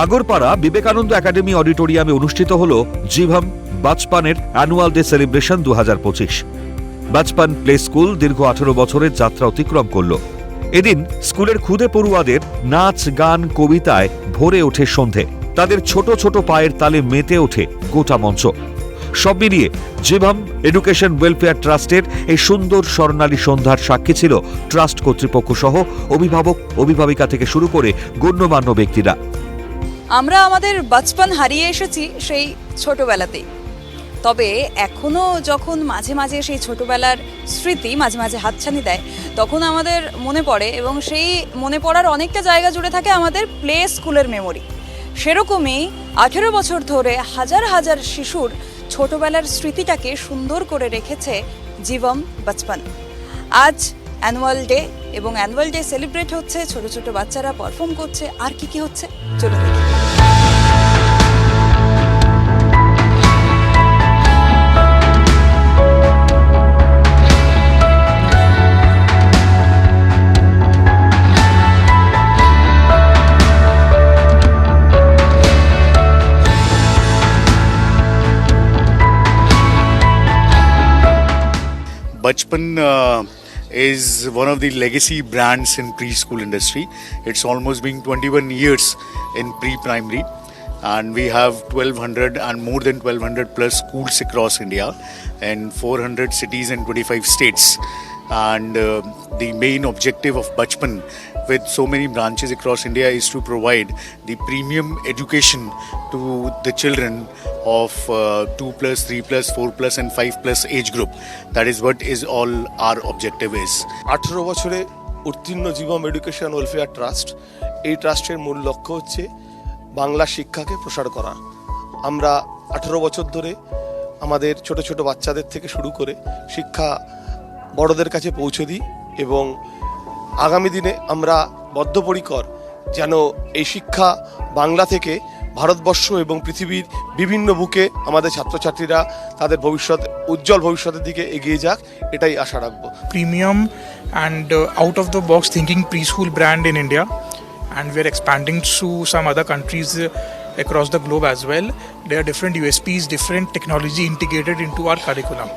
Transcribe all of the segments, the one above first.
Agarpara Vivekananda academy অডিটোরিয়ামে অনুষ্ঠিত হল জীবম বাচপানের annual day celebration 2025। Bachpan play school দীর্ঘ 18 বছরের যাত্রা অতিক্রম করল। এদিন স্কুলের ক্ষুদে পড়ুয়াদের নাচ গান কবিতায় ভরে ওঠে সন্ধে। তাদের ছোট ছোট পায়ের তালে মেতে ওঠে গোটা মঞ্চ। সব মিলিয়ে জীবম এডুকেশন ওয়েলফেয়ার ট্রাস্টের এই সুন্দর স্বর্ণালী সন্ধ্যার সাক্ষী ছিল ট্রাস্ট কর্তৃপক্ষ সহ অভিভাবক অভিভাবিকা থেকে শুরু করে গণ্যমান্য ব্যক্তিরা। আমরা আমাদের বাচপন হারিয়ে এসেছি সেই ছোটবেলাতেই, তবে এখনো যখন মাঝে মাঝে সেই ছোটবেলার স্মৃতি মাঝে মাঝে হাতছানি দেয়, তখন আমাদের মনে পড়ে এবং সেই মনে পড়ার অনেকটা জায়গা জুড়ে থাকে আমাদের প্লে স্কুলের মেমোরি। সেরকমই 18 বছর ধরে হাজার হাজার শিশুর ছোটবেলার স্মৃতিটাকে সুন্দর করে রেখেছে জীবম বাচপন। আজ অ্যানুয়াল ডে এবং অ্যানুয়াল ডে সেলিব্রেট হচ্ছে, ছোট ছোট বাচ্চারা পারফর্ম করছে। আর কি কি হচ্ছে চলুন দেখি। Bachpan is one of the legacy brands in preschool industry. It's almost been 21 years in pre-primary, and we have 1200 and more than 1200 plus schools across India and 400 cities and 25 states. And the main objective of Bachpan, with so many branches across India, is to provide the premium education to the children of 2+, 3+, 4+ and 5+ age group. That is what is all our objective is. 18 বছরে উত্তীর্ণ জীবম education welfare trust, এই ট্রাস্টের মূল লক্ষ্য হচ্ছে বাংলা শিক্ষাকে প্রসার করা। আমরা 18 বছর ধরে আমাদের ছোট ছোট বাচ্চাদের থেকে শুরু করে শিক্ষা বড়দের কাছে পৌঁছে দিই এবং আগামী দিনে আমরা বদ্ধপরিকর যেন এই শিক্ষা বাংলা থেকে ভারতবর্ষ এবং পৃথিবীর বিভিন্ন বুকে আমাদের ছাত্রছাত্রীরা তাদের ভবিষ্যৎ উজ্জ্বল ভবিষ্যতের দিকে এগিয়ে যাক, এটাই আশা রাখবো। Premium and out of the box thinking preschool brand in India, and we are expanding to some other countries across the globe as well. There are different USPs, different technology integrated into our curriculum.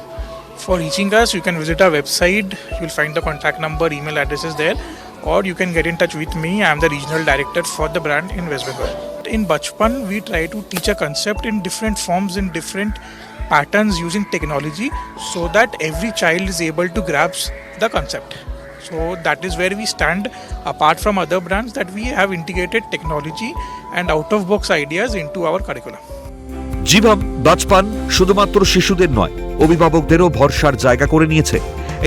For reaching us, you can visit our website. You will find the contact number, email addresses there, or you can get in touch with me. I am the regional director for the brand in West Bengal. In Bachpan, we try to teach a concept in different forms, in different patterns using technology, so that every child is able to grasp the concept. So that is where we stand apart from other brands, that we have integrated technology and out-of-box ideas into our curriculum. জীবম Bachpan শুধুমাত্র শিশুদের নয়, অভিভাবকদেরও ভরসার জায়গা করে নিয়েছে।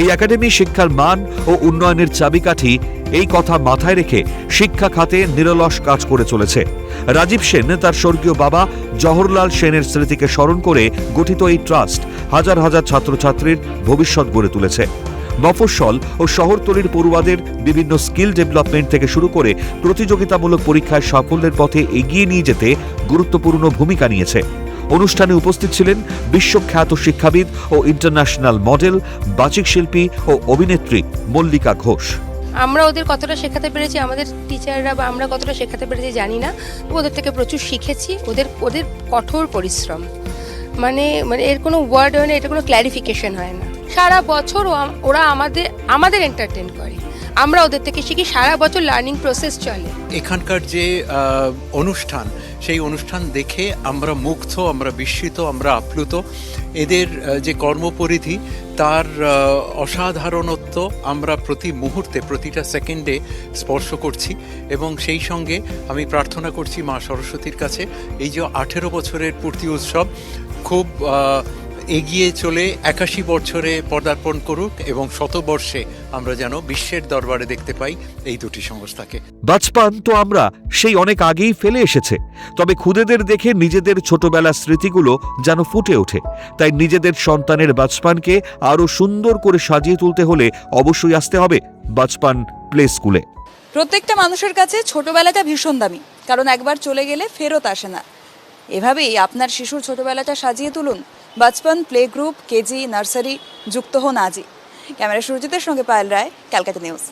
এই academy শিক্ষার মান ও উন্নয়নের চাবিকাঠি, এই কথা মাথায় রেখে শিক্ষা খাতে নিরলস কাজ করে চলেছে। রাজীব সেন তার স্বর্গীয় বাবা জওহরলাল সেনের স্মৃতিকে স্মরণ করে গঠিত এই ট্রাস্ট হাজার হাজার ছাত্রছাত্রীর ভবিষ্যৎ গড়ে তুলেছে। মফস্বল ও শহরতলির পড়ুয়াদের বিভিন্ন স্কিল ডেভেলপমেন্ট থেকে শুরু করে প্রতিযোগিতামূলক পরীক্ষায় সাফল্যের পথে এগিয়ে নিয়ে যেতে গুরুত্বপূর্ণ ভূমিকা নিয়েছে। অনুষ্ঠানে উপস্থিত ছিলেন বিশ্বখ্যাত শিক্ষাবিদ ও ইন্টারন্যাশনাল মডেল, বাচিক শিল্পী ও অভিনেত্রী মল্লিকা ঘোষ। আমরা ওদের কতটা শেখাতে পেরেছি, আমাদের টিচাররা বা আমরা কতটা শেখাতে পেরেছি জানি না, ওদের থেকে প্রচুর শিখেছি। ওদের কঠোর পরিশ্রম, মানে এর কোনো ওয়ার্ড হয় না, এটা কোনো ক্ল্যারিফিকেশন হয় না। সারা বছর ওরা আমাদের এন্টারটেন করে, আমরা ওদের থেকে শিখি। সারা বছর লার্নিং প্রসেস চলে। এখানকার যে অনুষ্ঠান, সেই অনুষ্ঠান দেখে আমরা মুগ্ধ, আমরা বিস্মিত, আমরা আপ্লুত। এদের যে কর্মপরিধি, তার অসাধারণত্ব আমরা প্রতি মুহূর্তে, প্রতিটা সেকেন্ডে স্পর্শ করছি। এবং সেই সঙ্গে আমি প্রার্থনা করছি মা সরস্বতীর কাছে, এই যে 18 বছরের পূর্তি উৎসব খুব এগিয়ে চলে 81 বছরে পদার্পণ করুক এবং শতবর্ষে আমরা যেন বিশ্বের দরবারে দেখতে পাই এই দুটি সংস্থাকে। বাচপান তো আমরা সেই অনেক আগেই ফেলে এসেছে, তবে খুদেদের দেখে নিজেদের ছোটবেলার স্মৃতিগুলো যেন ফুটে ওঠে। তাই নিজেদের সন্তানের বাচপানকে আরো সুন্দর করে সাজিয়ে তুলতে হলে অবশ্যই আসতে হবে বাচপান প্লে স্কুলে। প্রত্যেকটা মানুষের কাছে ছোটবেলাটা ভীষণ দামি, কারণ একবার চলে গেলে ফেরত আসে না। এভাবেই আপনার শিশুর ছোটবেলাটা সাজিয়ে তুলুন। বাচপন প্লে গ্রুপ, কেজি, নার্সারি যুক্ত হন আজই। ক্যামেরা সুরজিতের সঙ্গে পায়েল রায়, ক্যালকাটা নিউজ।